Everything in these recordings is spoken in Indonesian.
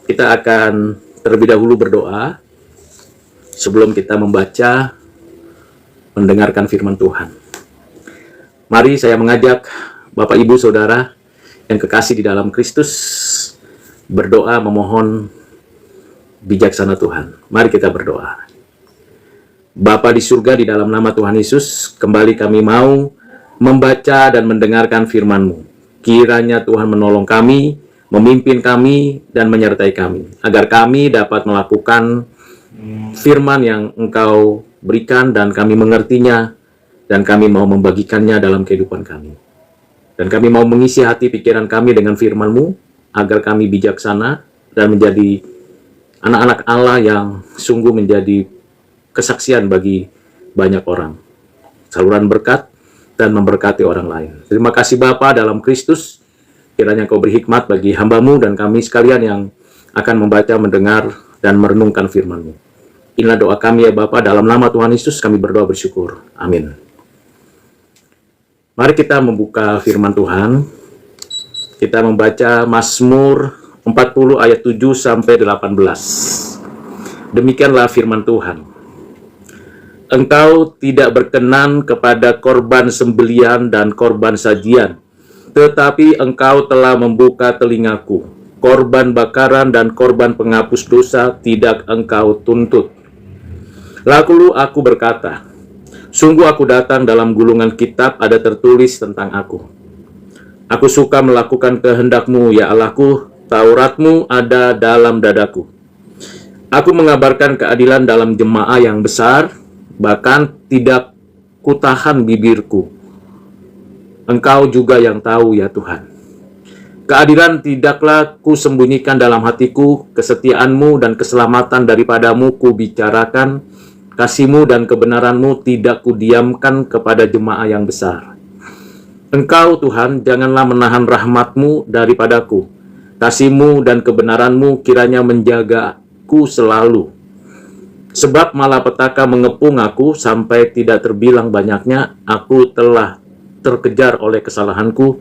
Kita akan terlebih dahulu berdoa sebelum kita membaca, mendengarkan firman Tuhan. Mari saya mengajak Bapak, Ibu, Saudara yang kekasih di dalam Kristus berdoa memohon bijaksana Tuhan. Mari kita berdoa. Bapa di surga, di dalam nama Tuhan Yesus, kembali kami mau membaca dan mendengarkan firman-Mu. Kiranya Tuhan menolong kami, memimpin kami, dan menyertai kami, agar kami dapat melakukan firman yang Engkau berikan dan kami mengertinya, dan kami mau membagikannya dalam kehidupan kami. Dan kami mau mengisi hati pikiran kami dengan firman-Mu, agar kami bijaksana dan menjadi anak-anak Allah yang sungguh menjadi kesaksian bagi banyak orang, saluran berkat dan memberkati orang lain. Terima kasih Bapa dalam Kristus, kiranya Kau beri hikmat bagi hamba-Mu dan kami sekalian yang akan membaca, mendengar, dan merenungkan firman-Mu. Inilah doa kami ya Bapa, dalam nama Tuhan Yesus kami berdoa bersyukur. Amin. Mari kita membuka firman Tuhan. Kita membaca Mazmur 40 ayat 7 sampai 18. Demikianlah firman Tuhan. Engkau tidak berkenan kepada korban sembelian dan korban sajian, tetapi Engkau telah membuka telingaku. Korban bakaran dan korban penghapus dosa tidak Engkau tuntut. Lalu aku berkata, sungguh aku datang dalam gulungan kitab ada tertulis tentang aku. Aku suka melakukan kehendak-Mu, ya Allahku, Taurat-Mu ada dalam dadaku. Aku mengabarkan keadilan dalam jemaah yang besar, bahkan tidak kutahan bibirku. Engkau juga yang tahu ya Tuhan. Keadilan tidaklah kusembunyikan dalam hatiku, kesetiaan-Mu dan keselamatan daripada-Mu kubicarakan, kasih-Mu dan kebenaran-Mu tidak kudiamkan kepada jemaah yang besar. Engkau Tuhan janganlah menahan rahmat-Mu daripadaku, kasih-Mu dan kebenaran-Mu kiranya menjagaku selalu. Sebab malapetaka mengepung aku sampai tidak terbilang banyaknya, aku telah terkejar oleh kesalahanku,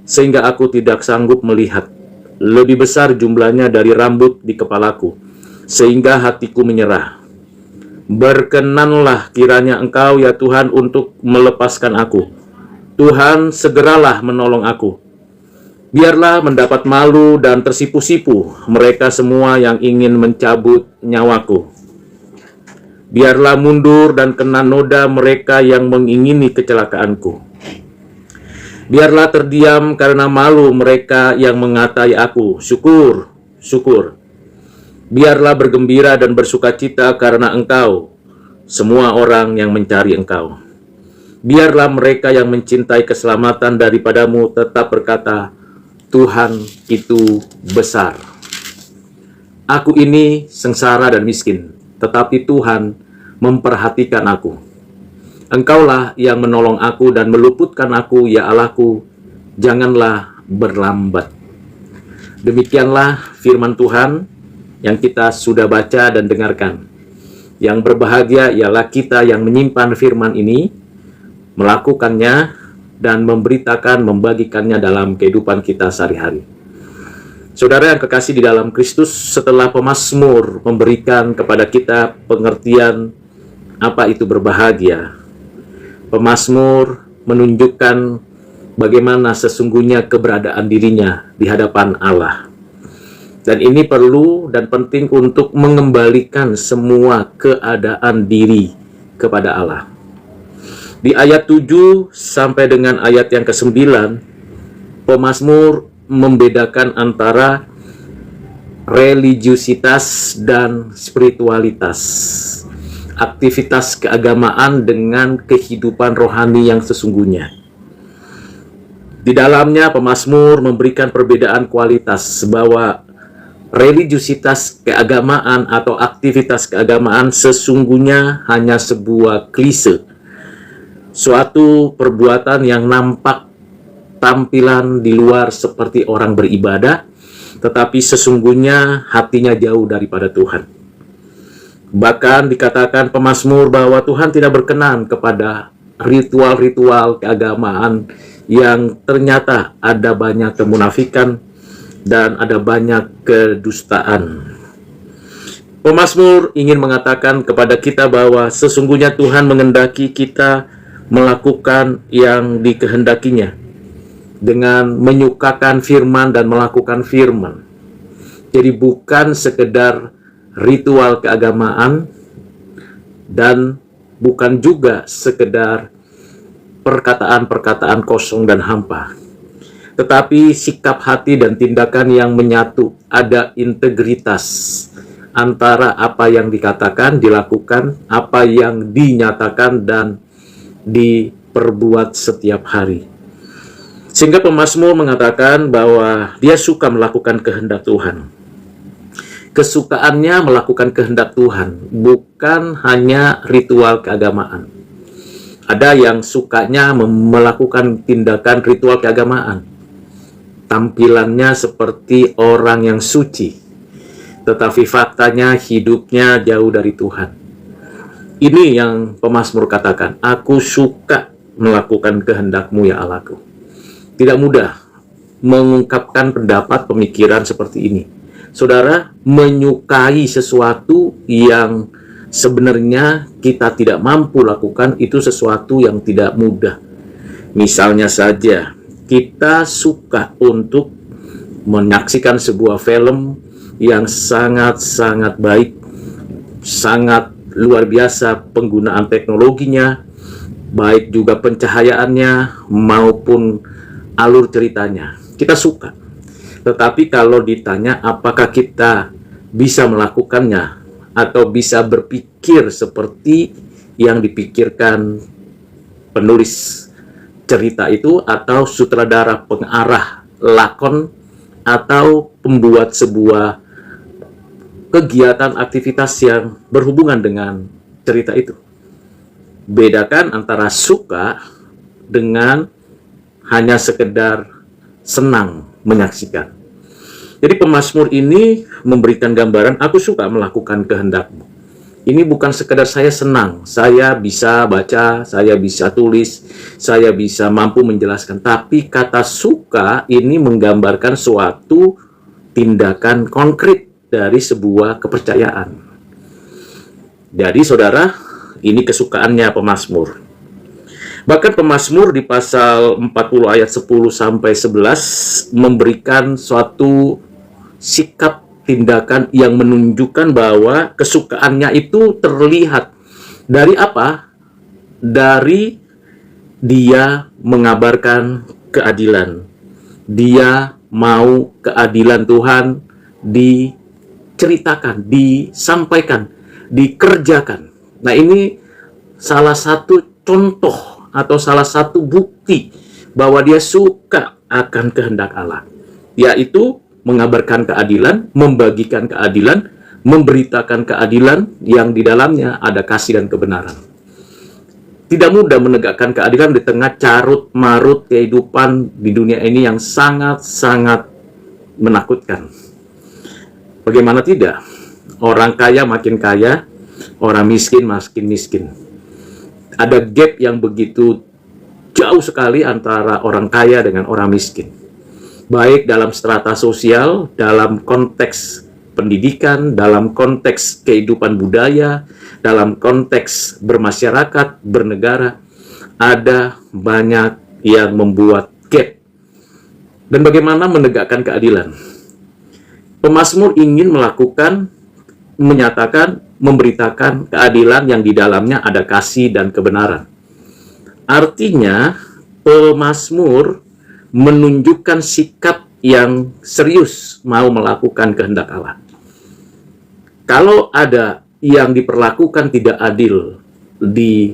sehingga aku tidak sanggup melihat. Lebih besar jumlahnya dari rambut di kepalaku, sehingga hatiku menyerah. Berkenanlah kiranya Engkau ya Tuhan untuk melepaskan aku. Tuhan segeralah menolong aku. Biarlah mendapat malu dan tersipu-sipu mereka semua yang ingin mencabut nyawaku. Biarlah mundur dan kena noda mereka yang mengingini kecelakaanku. Biarlah terdiam karena malu mereka yang mengatai aku, syukur, syukur. Biarlah bergembira dan bersukacita karena Engkau, semua orang yang mencari Engkau. Biarlah mereka yang mencintai keselamatan daripada-Mu tetap berkata, Tuhan itu besar. Aku ini sengsara dan miskin, tetapi Tuhan memperhatikan aku. Engkaulah yang menolong aku dan meluputkan aku, ya Allahku, janganlah berlambat. Demikianlah firman Tuhan yang kita sudah baca dan dengarkan. Yang berbahagia ialah kita yang menyimpan firman ini, melakukannya, dan memberitakan, membagikannya dalam kehidupan kita sehari-hari. Saudara yang kekasih di dalam Kristus, setelah pemazmur memberikan kepada kita pengertian apa itu berbahagia, pemazmur menunjukkan bagaimana sesungguhnya keberadaan dirinya di hadapan Allah. Dan ini perlu dan penting untuk mengembalikan semua keadaan diri kepada Allah. Di ayat 7 sampai dengan ayat yang ke-9, pemazmur membedakan antara religiusitas dan spiritualitas, aktivitas keagamaan dengan kehidupan rohani yang sesungguhnya. Di dalamnya pemazmur memberikan perbedaan kualitas bahwa religiusitas keagamaan atau aktivitas keagamaan sesungguhnya hanya sebuah klise, suatu perbuatan yang nampak tampilan di luar seperti orang beribadah, tetapi sesungguhnya hatinya jauh daripada Tuhan. Bahkan dikatakan pemazmur bahwa Tuhan tidak berkenan kepada ritual-ritual keagamaan yang ternyata ada banyak kemunafikan, dan ada banyak kedustaan. Pemazmur ingin mengatakan kepada kita bahwa sesungguhnya Tuhan menghendaki kita melakukan yang dikehendakinya dengan menyukakan firman dan melakukan firman. Jadi bukan sekedar ritual keagamaan dan bukan juga sekedar perkataan-perkataan kosong dan hampa, tetapi sikap hati dan tindakan yang menyatu, ada integritas antara apa yang dikatakan, dilakukan, apa yang dinyatakan dan diperbuat setiap hari. Sehingga pemazmur mengatakan bahwa dia suka melakukan kehendak Tuhan. Kesukaannya melakukan kehendak Tuhan, bukan hanya ritual keagamaan. Ada yang sukanya melakukan tindakan ritual keagamaan. Tampilannya seperti orang yang suci, tetapi faktanya hidupnya jauh dari Tuhan. Ini yang pemazmur katakan, aku suka melakukan kehendak-Mu ya Allahku. Tidak mudah mengungkapkan pendapat pemikiran seperti ini. Saudara, menyukai sesuatu yang sebenarnya kita tidak mampu lakukan itu sesuatu yang tidak mudah. Misalnya saja, kita suka untuk menyaksikan sebuah film yang sangat-sangat baik, sangat luar biasa penggunaan teknologinya, baik juga pencahayaannya maupun alur ceritanya. Kita suka. Tetapi kalau ditanya apakah kita bisa melakukannya atau bisa berpikir seperti yang dipikirkan penulis cerita itu atau sutradara pengarah lakon atau pembuat sebuah kegiatan aktivitas yang berhubungan dengan cerita itu. Bedakan antara suka dengan hanya sekedar senang menyaksikan. Jadi pemazmur ini memberikan gambaran, aku suka melakukan kehendak-Mu. Ini bukan sekedar saya senang, saya bisa baca, saya bisa tulis, saya bisa mampu menjelaskan. Tapi kata suka ini menggambarkan suatu tindakan konkret dari sebuah kepercayaan. Jadi saudara, ini kesukaannya pemazmur. Bahkan pemazmur di pasal 40 ayat 10 sampai 11 memberikan suatu sikap tindakan yang menunjukkan bahwa kesukaannya itu terlihat dari apa? Dari dia mengabarkan keadilan. Dia mau keadilan Tuhan diceritakan, disampaikan, dikerjakan. Nah, ini salah satu contoh atau salah satu bukti bahwa dia suka akan kehendak Allah, yaitu mengabarkan keadilan, membagikan keadilan, memberitakan keadilan yang di dalamnya ada kasih dan kebenaran. Tidak mudah menegakkan keadilan di tengah carut marut kehidupan di dunia ini yang sangat-sangat menakutkan. Bagaimana tidak? Orang kaya makin kaya, orang miskin makin miskin. Ada gap yang begitu jauh sekali antara orang kaya dengan orang miskin. Baik dalam strata sosial, dalam konteks pendidikan, dalam konteks kehidupan budaya, dalam konteks bermasyarakat, bernegara, ada banyak yang membuat gap. Dan bagaimana menegakkan keadilan? Pemazmur ingin menyatakan, memberitakan keadilan yang di dalamnya ada kasih dan kebenaran. Artinya, pemazmur menunjukkan sikap yang serius mau melakukan kehendak Allah. Kalau ada yang diperlakukan tidak adil di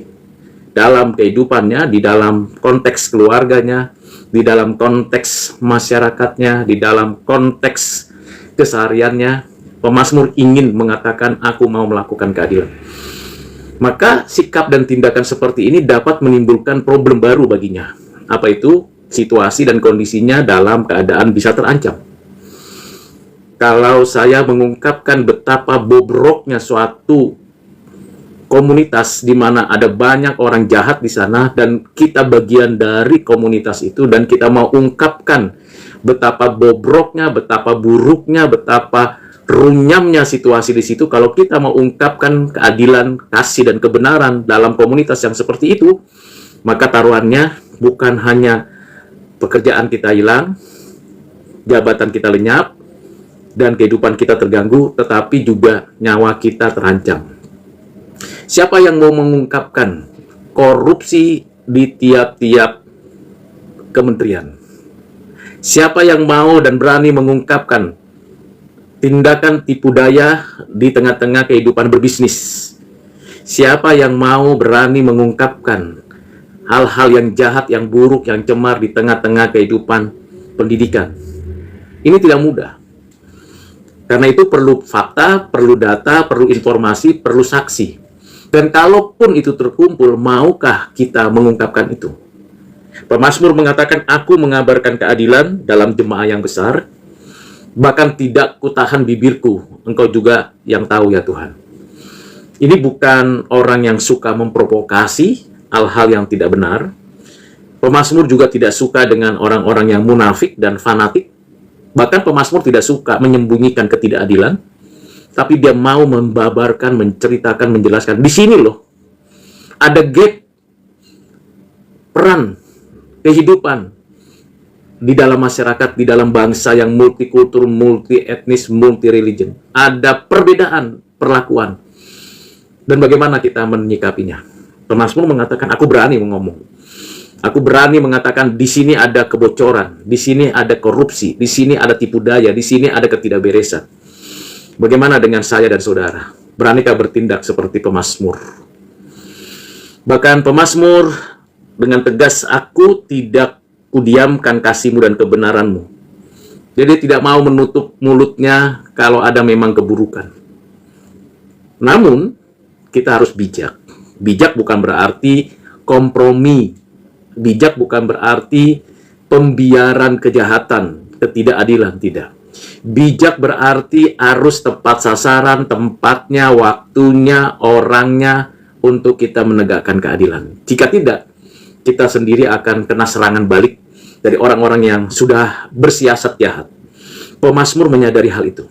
dalam kehidupannya, di dalam konteks keluarganya, di dalam konteks masyarakatnya, di dalam konteks kesehariannya, pemazmur ingin mengatakan, aku mau melakukan keadilan. Maka sikap dan tindakan seperti ini dapat menimbulkan problem baru baginya. Apa itu? Situasi dan kondisinya dalam keadaan bisa terancam. Kalau saya mengungkapkan betapa bobroknya suatu komunitas di mana ada banyak orang jahat di sana dan kita bagian dari komunitas itu dan kita mau ungkapkan betapa bobroknya, betapa buruknya, betapa runyamnya situasi di situ. Kalau kita mau ungkapkan keadilan, kasih, dan kebenaran dalam komunitas yang seperti itu, maka taruhannya bukan hanya pekerjaan kita hilang, jabatan kita lenyap, dan kehidupan kita terganggu, tetapi juga nyawa kita terancam. Siapa yang mau mengungkapkan korupsi di tiap-tiap kementerian? Siapa yang mau dan berani mengungkapkan tindakan tipu daya di tengah-tengah kehidupan berbisnis? Siapa yang mau berani mengungkapkan hal-hal yang jahat, yang buruk, yang cemar di tengah-tengah kehidupan pendidikan? Ini tidak mudah. Karena itu perlu fakta, perlu data, perlu informasi, perlu saksi. Dan kalaupun itu terkumpul, maukah kita mengungkapkan itu? Pemazmur mengatakan, aku mengabarkan keadilan dalam jemaah yang besar, bahkan tidak kutahan bibirku, engkau juga yang tahu ya Tuhan. Ini bukan orang yang suka memprovokasi hal-hal yang tidak benar. Pemazmur juga tidak suka dengan orang-orang yang munafik dan fanatik. Bahkan pemazmur tidak suka menyembunyikan ketidakadilan, tapi dia mau membabarkan, menceritakan, menjelaskan. Di sini loh, ada gap peran kehidupan di dalam masyarakat, di dalam bangsa yang multikultur, multi etnis, multi religion. Ada perbedaan perlakuan. Dan bagaimana kita menyikapinya? Pemazmur mengatakan, aku berani ngomong. Aku berani mengatakan di sini ada kebocoran, di sini ada korupsi, di sini ada tipu daya, di sini ada ketidakberesan. Bagaimana dengan saya dan saudara? Beranikah bertindak seperti pemazmur? Bahkan pemazmur dengan tegas, aku tidak kudiamkan kasih-Mu dan kebenaran-Mu. Jadi tidak mau menutup mulutnya kalau ada memang keburukan. Namun, kita harus bijak. Bijak bukan berarti kompromi. Bijak bukan berarti pembiaran kejahatan, ketidakadilan, tidak. Bijak berarti harus tepat sasaran, tempatnya, waktunya, orangnya untuk kita menegakkan keadilan. Jika tidak, kita sendiri akan kena serangan balik dari orang-orang yang sudah bersiasat jahat. Pemazmur menyadari hal itu.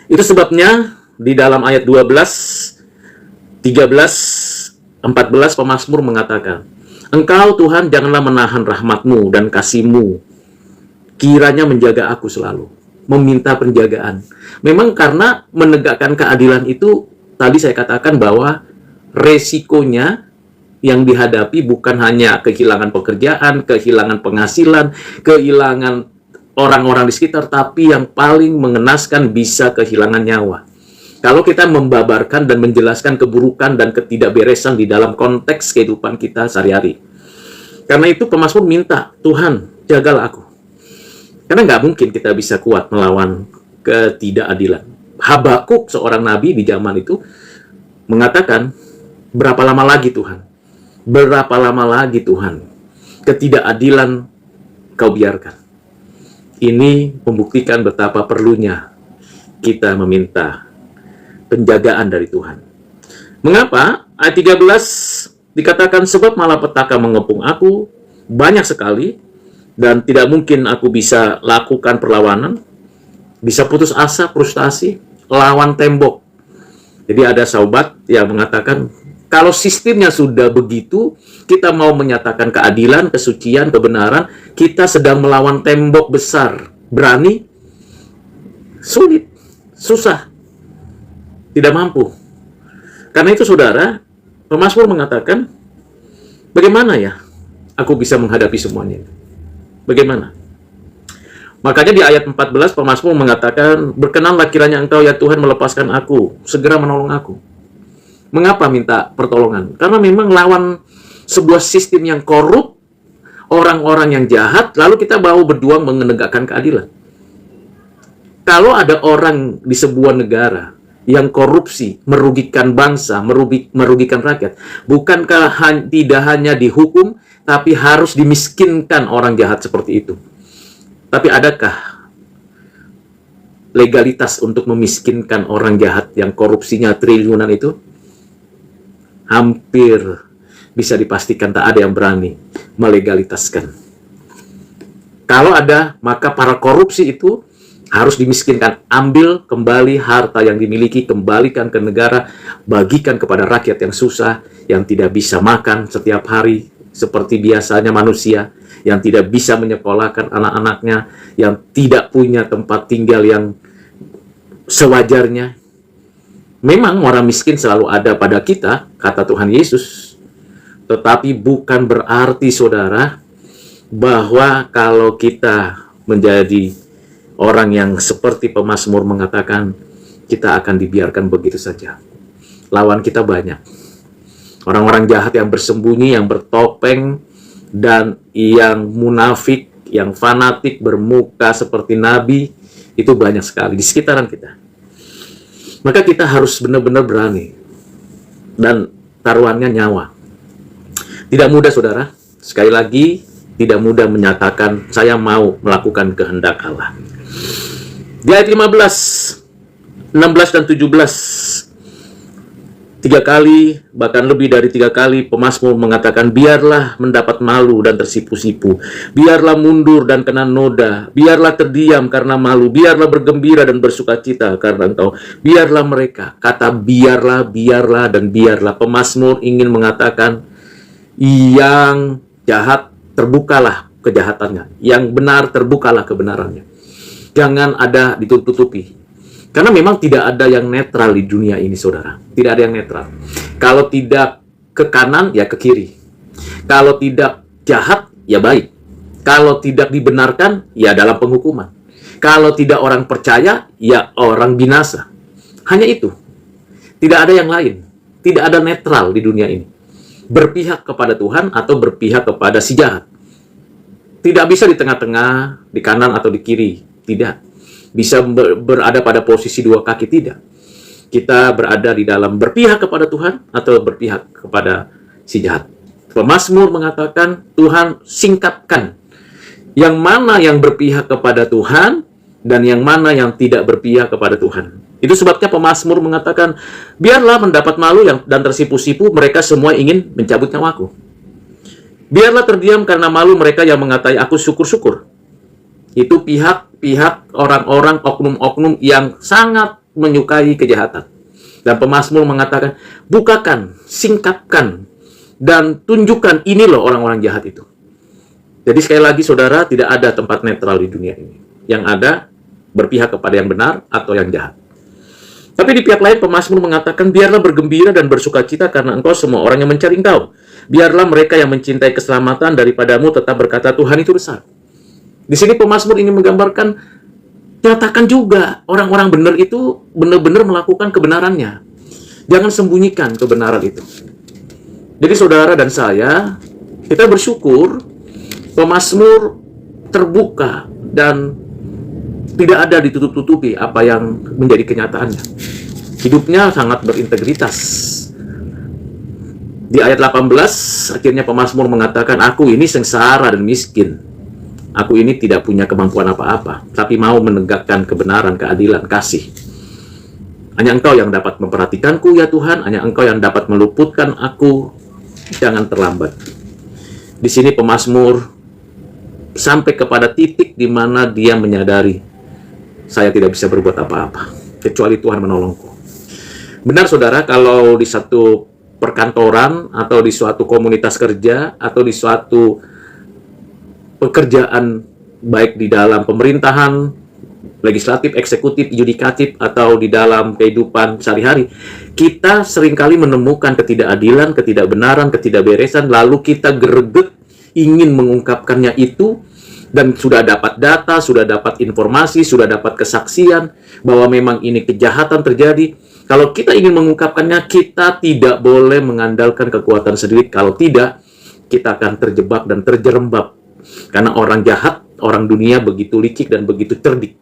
Itu sebabnya di dalam ayat 12, 13, 14 pemazmur mengatakan, Engkau Tuhan janganlah menahan rahmat-Mu dan kasih-Mu, kiranya menjaga aku selalu. Meminta penjagaan. Memang karena menegakkan keadilan itu, tadi saya katakan bahwa resikonya yang dihadapi bukan hanya kehilangan pekerjaan, kehilangan penghasilan, kehilangan orang-orang di sekitar, tapi yang paling mengenaskan bisa kehilangan nyawa. Kalau kita membabarkan dan menjelaskan keburukan dan ketidakberesan di dalam konteks kehidupan kita sehari-hari. Karena itu pemazmur minta, Tuhan, jagalah aku. Karena nggak mungkin kita bisa kuat melawan ketidakadilan. Habakuk, seorang nabi di zaman itu, mengatakan, berapa lama lagi Tuhan? Berapa lama lagi Tuhan? Ketidakadilan Kau biarkan. Ini membuktikan betapa perlunya kita meminta penjagaan dari Tuhan. Mengapa? Ayat 13 dikatakan, sebab malapetaka mengepung aku banyak sekali, dan tidak mungkin aku bisa lakukan perlawanan, bisa putus asa, frustasi, lawan tembok. Jadi ada sahabat yang mengatakan, kalau sistemnya sudah begitu, kita mau menyatakan keadilan, kesucian, kebenaran, kita sedang melawan tembok besar. Berani? Sulit, susah. Tidak mampu. Karena itu saudara, pemazmur mengatakan, bagaimana ya aku bisa menghadapi semuanya? Bagaimana? Makanya di ayat 14 pemazmur mengatakan, berkenanlah kiranya Engkau ya Tuhan melepaskan aku, segera menolong aku. Mengapa minta pertolongan? Karena memang lawan sebuah sistem yang korup, orang-orang yang jahat, lalu kita mau berjuang menegakkan keadilan. Kalau ada orang di sebuah negara yang korupsi, merugikan bangsa, merugikan rakyat, bukankah tidak hanya dihukum, tapi harus dimiskinkan orang jahat seperti itu? Tapi adakah legalitas untuk memiskinkan orang jahat yang korupsinya triliunan itu? Hampir bisa dipastikan tak ada yang berani melegalitaskan. Kalau ada, maka para korupsi itu harus dimiskinkan. Ambil kembali harta yang dimiliki, kembalikan ke negara, bagikan kepada rakyat yang susah, yang tidak bisa makan setiap hari seperti biasanya manusia, yang tidak bisa menyekolahkan anak-anaknya, yang tidak punya tempat tinggal yang sewajarnya. Memang orang miskin selalu ada pada kita, kata Tuhan Yesus. Tetapi bukan berarti, saudara, bahwa kalau kita menjadi orang yang seperti pemazmur mengatakan, kita akan dibiarkan begitu saja. Lawan kita banyak. Orang-orang jahat yang bersembunyi, yang bertopeng, dan yang munafik, yang fanatik, bermuka seperti nabi, itu banyak sekali di sekitaran kita. Maka kita harus benar-benar berani. Dan taruhannya nyawa. Tidak mudah, saudara. Sekali lagi, tidak mudah menyatakan, saya mau melakukan kehendak Allah. Di ayat 15, 16 dan 17, 3 kali, bahkan lebih dari 3 kali, pemazmur mengatakan, biarlah mendapat malu dan tersipu-sipu, biarlah mundur dan kena noda, biarlah terdiam karena malu, biarlah bergembira dan bersukacita karena engkau, biarlah mereka. Kata biarlah, biarlah, dan biarlah. Pemazmur ingin mengatakan, yang jahat terbukalah kejahatannya, yang benar terbukalah kebenarannya. Jangan ada ditutup-tutupi. Karena memang tidak ada yang netral di dunia ini, saudara. Tidak ada yang netral. Kalau tidak ke kanan, ya ke kiri. Kalau tidak jahat, ya baik. Kalau tidak dibenarkan, ya dalam penghukuman. Kalau tidak orang percaya, ya orang binasa. Hanya itu. Tidak ada yang lain. Tidak ada netral di dunia ini. Berpihak kepada Tuhan atau berpihak kepada si jahat. Tidak bisa di tengah-tengah, di kanan atau di kiri. Tidak. Bisa berada pada posisi dua kaki, tidak. Kita berada di dalam berpihak kepada Tuhan atau berpihak kepada si jahat. Pemazmur mengatakan, Tuhan singkapkan yang mana yang berpihak kepada Tuhan dan yang mana yang tidak berpihak kepada Tuhan. Itu sebabnya pemazmur mengatakan, biarlah mendapat malu dan tersipu-sipu, mereka semua ingin mencabut nyawaku. Biarlah terdiam karena malu mereka yang mengatai aku syukur-syukur. Itu pihak orang-orang, oknum-oknum yang sangat menyukai kejahatan. Dan pemazmur mengatakan, bukakan, singkapkan, dan tunjukkan ini loh orang-orang jahat itu. Jadi sekali lagi, saudara, tidak ada tempat netral di dunia ini. Yang ada, berpihak kepada yang benar atau yang jahat. Tapi di pihak lain, pemazmur mengatakan, biarlah bergembira dan bersukacita karena engkau semua orang yang mencari engkau. Biarlah mereka yang mencintai keselamatan daripadamu tetap berkata, Tuhan itu besar. Di sini pemazmur ingin menggambarkan, nyatakan juga orang-orang benar itu benar-benar melakukan kebenarannya. Jangan sembunyikan kebenaran itu. Jadi saudara dan saya, kita bersyukur pemazmur terbuka dan tidak ada ditutup-tutupi apa yang menjadi kenyataannya. Hidupnya sangat berintegritas. Di ayat 18, akhirnya pemazmur mengatakan, aku ini sengsara dan miskin. Aku ini tidak punya kemampuan apa-apa, tapi mau menegakkan kebenaran, keadilan, kasih. Hanya Engkau yang dapat memperhatikanku, ya Tuhan. Hanya Engkau yang dapat meluputkan aku. Jangan terlambat. Di sini pemazmur sampai kepada titik di mana dia menyadari, saya tidak bisa berbuat apa-apa, kecuali Tuhan menolongku. Benar, saudara, kalau di satu perkantoran, atau di suatu komunitas kerja, atau di suatu pekerjaan, baik di dalam pemerintahan, legislatif, eksekutif, yudikatif, atau di dalam kehidupan sehari-hari, kita seringkali menemukan ketidakadilan, ketidakbenaran, ketidakberesan, lalu kita greget ingin mengungkapkannya itu, dan sudah dapat data, sudah dapat informasi, sudah dapat kesaksian bahwa memang ini kejahatan terjadi. Kalau kita ingin mengungkapkannya, kita tidak boleh mengandalkan kekuatan sendiri. Kalau tidak, kita akan terjebak dan terjerembab. Karena orang jahat, orang dunia begitu licik dan begitu cerdik.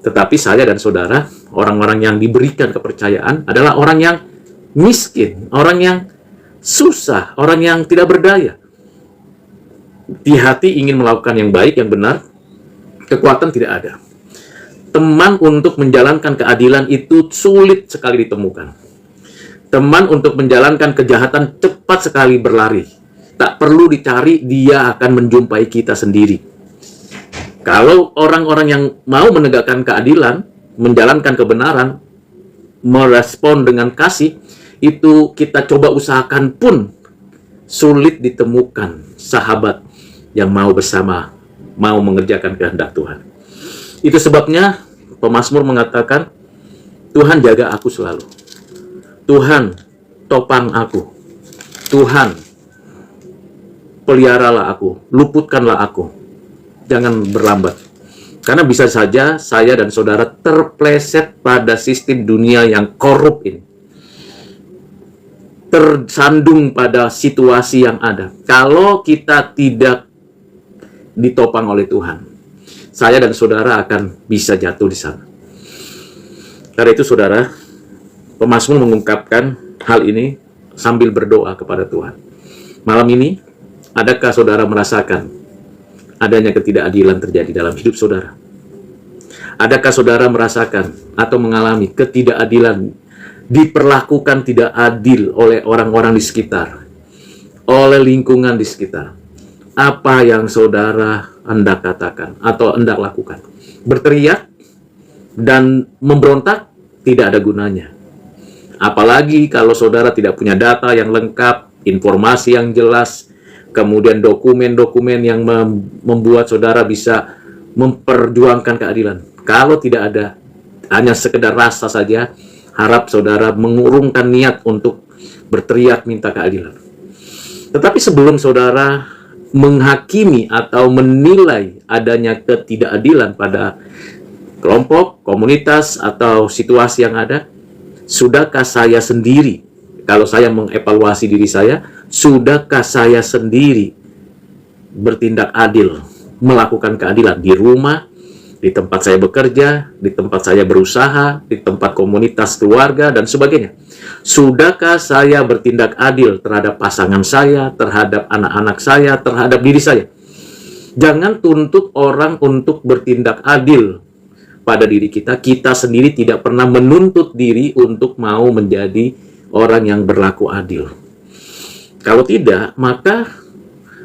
Tetapi saya dan saudara, orang-orang yang diberikan kepercayaan adalah orang yang miskin, orang yang susah, orang yang tidak berdaya. Di hati ingin melakukan yang baik, yang benar, kekuatan tidak ada. Teman untuk menjalankan keadilan itu sulit sekali ditemukan. Teman untuk menjalankan kejahatan cepat sekali berlari. Tak perlu dicari, dia akan menjumpai kita sendiri. Kalau orang-orang yang mau menegakkan keadilan, menjalankan kebenaran, merespon dengan kasih, itu kita coba usahakan pun sulit ditemukan sahabat yang mau bersama, mau mengerjakan kehendak Tuhan. Itu sebabnya pemazmur mengatakan, Tuhan jaga aku selalu. Tuhan topang aku. Tuhan peliharalah aku, luputkanlah aku. Jangan berlambat. Karena bisa saja saya dan saudara terpleset pada sistem dunia yang korup ini. Tersandung pada situasi yang ada. Kalau kita tidak ditopang oleh Tuhan, saya dan saudara akan bisa jatuh di sana. Karena itu saudara, pemazmur mengungkapkan hal ini sambil berdoa kepada Tuhan. Malam ini, adakah saudara merasakan adanya ketidakadilan terjadi dalam hidup saudara? Adakah saudara merasakan atau mengalami ketidakadilan, diperlakukan tidak adil oleh orang-orang di sekitar, oleh lingkungan di sekitar? Apa yang saudara hendak katakan atau hendak lakukan? Berteriak dan memberontak tidak ada gunanya. Apalagi kalau saudara tidak punya data yang lengkap, informasi yang jelas, kemudian dokumen-dokumen yang membuat saudara bisa memperjuangkan keadilan. Kalau tidak ada, hanya sekedar rasa saja, harap saudara mengurungkan niat untuk berteriak minta keadilan. Tetapi sebelum saudara menghakimi atau menilai adanya ketidakadilan pada kelompok, komunitas, atau situasi yang ada, sudahkah saya sendiri, kalau saya mengevaluasi diri saya, sudahkah saya sendiri bertindak adil, melakukan keadilan di rumah, di tempat saya bekerja, di tempat saya berusaha, di tempat komunitas keluarga, dan sebagainya? Sudahkah saya bertindak adil terhadap pasangan saya, terhadap anak-anak saya, terhadap diri saya? Jangan tuntut orang untuk bertindak adil pada diri kita. Kita sendiri tidak pernah menuntut diri untuk mau menjadi orang yang berlaku adil. Kalau tidak, maka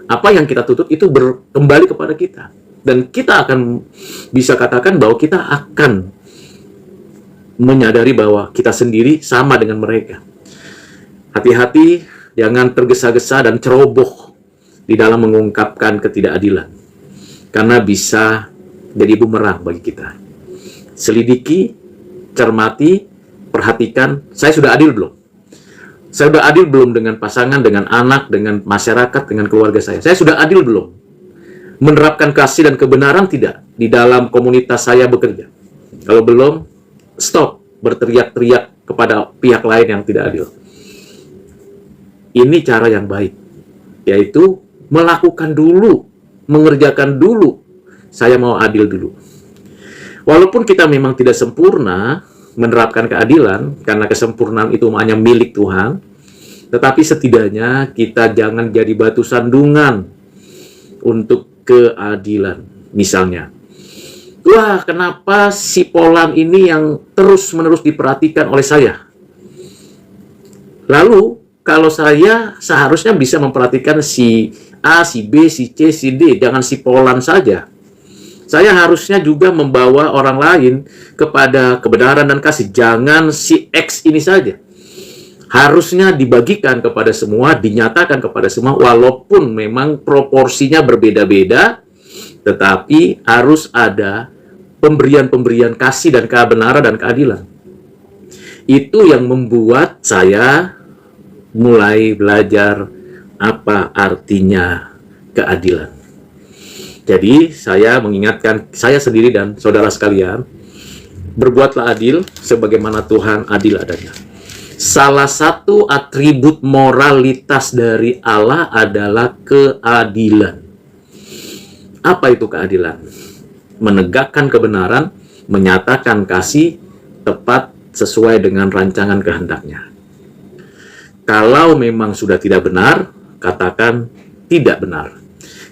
apa yang kita tuntut itu kembali kepada kita. Dan kita akan bisa katakan bahwa kita akan menyadari bahwa kita sendiri sama dengan mereka. Hati-hati, jangan tergesa-gesa dan ceroboh di dalam mengungkapkan ketidakadilan. Karena bisa jadi bumerang bagi kita. Selidiki, cermati, perhatikan, saya sudah adil belum? Saya sudah adil belum dengan pasangan, dengan anak, dengan masyarakat, dengan keluarga saya? Saya sudah adil belum? Menerapkan kasih dan kebenaran tidak di dalam komunitas saya bekerja? Kalau belum, stop berteriak-teriak kepada pihak lain yang tidak adil. Ini cara yang baik, yaitu melakukan dulu, mengerjakan dulu. Saya mau adil dulu. Walaupun kita memang tidak sempurna menerapkan keadilan, karena kesempurnaan itu hanya milik Tuhan, tetapi setidaknya kita jangan jadi batu sandungan untuk keadilan. Misalnya, wah, kenapa si Polan ini yang terus-menerus diperhatikan oleh saya? Lalu, kalau saya seharusnya bisa memperhatikan si A, si B, si C, si D, jangan si Polan saja. Saya harusnya juga membawa orang lain kepada kebenaran dan kasih. Jangan si X ini saja. Harusnya dibagikan kepada semua, dinyatakan kepada semua, walaupun memang proporsinya berbeda-beda, tetapi harus ada pemberian-pemberian kasih dan kebenaran dan keadilan. Itu yang membuat saya mulai belajar apa artinya keadilan. Jadi, saya mengingatkan saya sendiri dan saudara sekalian, berbuatlah adil sebagaimana Tuhan adil adanya. Salah satu atribut moralitas dari Allah adalah keadilan. Apa itu keadilan? Menegakkan kebenaran, menyatakan kasih tepat sesuai dengan rancangan kehendaknya. Kalau memang sudah tidak benar, katakan tidak benar.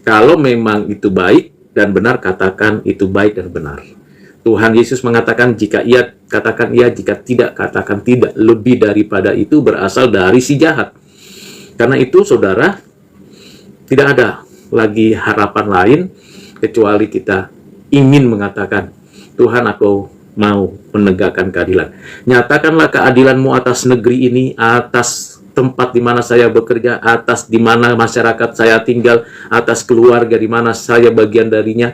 Kalau memang itu baik dan benar, katakan itu baik dan benar. Tuhan Yesus mengatakan, jika ia katakan iya, jika tidak katakan tidak. Lebih daripada itu berasal dari si jahat. Karena itu, saudara, tidak ada lagi harapan lain kecuali kita ingin mengatakan, Tuhan, aku mau menegakkan keadilan. Nyatakanlah keadilan-Mu atas negeri ini, atas tempat di mana saya bekerja, atas di mana masyarakat saya tinggal, atas keluarga di mana saya bagian darinya.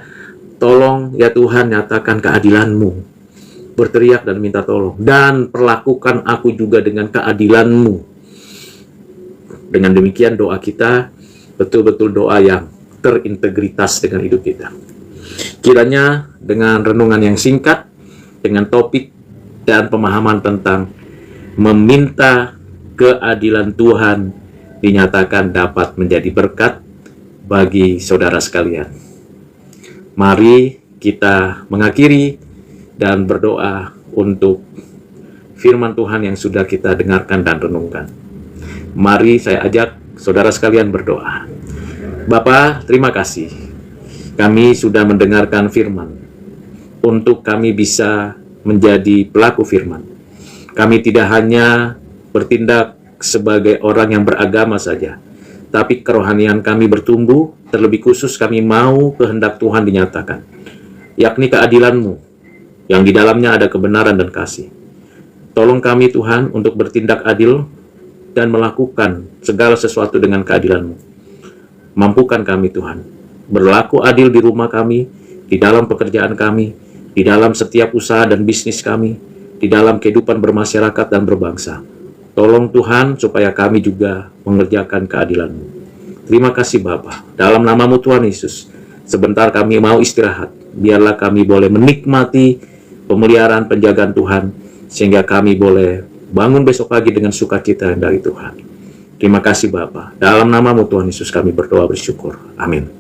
Tolong ya Tuhan, nyatakan keadilan-Mu. Berteriak dan minta tolong. Dan perlakukan aku juga dengan keadilan-Mu. Dengan demikian doa kita betul-betul doa yang terintegritas dengan hidup kita. Kiranya dengan renungan yang singkat, dengan topik dan pemahaman tentang meminta keadilan Tuhan dinyatakan dapat menjadi berkat bagi saudara sekalian. Mari kita mengakhiri dan berdoa untuk firman Tuhan yang sudah kita dengarkan dan renungkan. Mari saya ajak saudara sekalian berdoa. Bapa, terima kasih. Kami sudah mendengarkan firman. Untuk kami bisa menjadi pelaku firman. Kami tidak hanya bertindak sebagai orang yang beragama saja, tapi kerohanian kami bertumbuh, terlebih khusus kami mau kehendak Tuhan dinyatakan, yakni keadilan-Mu, yang di dalamnya ada kebenaran dan kasih. Tolong kami Tuhan untuk bertindak adil dan melakukan segala sesuatu dengan keadilan-Mu. Mampukan kami Tuhan, berlaku adil di rumah kami, di dalam pekerjaan kami, di dalam setiap usaha dan bisnis kami, di dalam kehidupan bermasyarakat dan berbangsa. Tolong Tuhan supaya kami juga mengerjakan keadilan-Mu. Terima kasih Bapa. Dalam nama-Mu Tuhan Yesus, sebentar kami mau istirahat. Biarlah kami boleh menikmati pemeliharaan penjagaan Tuhan, sehingga kami boleh bangun besok pagi dengan sukacita dari Tuhan. Terima kasih Bapa. Dalam nama-Mu Tuhan Yesus kami berdoa bersyukur. Amin.